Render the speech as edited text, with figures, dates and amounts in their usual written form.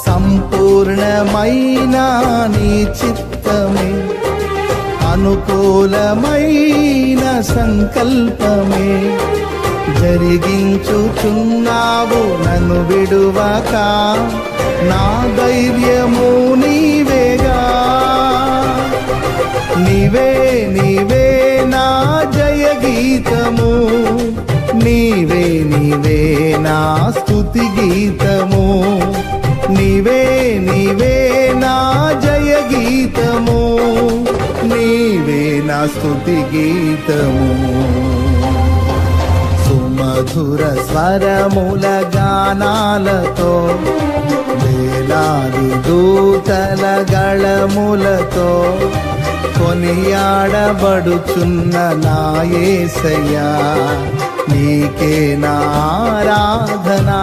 సంపూర్ణమైన నీ చిత్తమే, అనుకూలమైన సంకల్పమే జరిగించుచున్నావు నన్ను విడువక. నా ధైర్యము నీవేగా, నీవే నీవే నా జయ గీతము, నీవే నీవే నా స్తుతి గీతము, నీవే నీవే నా జయ గీతము, నీవే నా స్తుతి గీతము. సుమధుర స్వరముల గానాలతో, వేలాది దూతల గళములతో కొనియాడబడుచున్న నా యేసయ్యా, నీకే నా ఆరాధనా.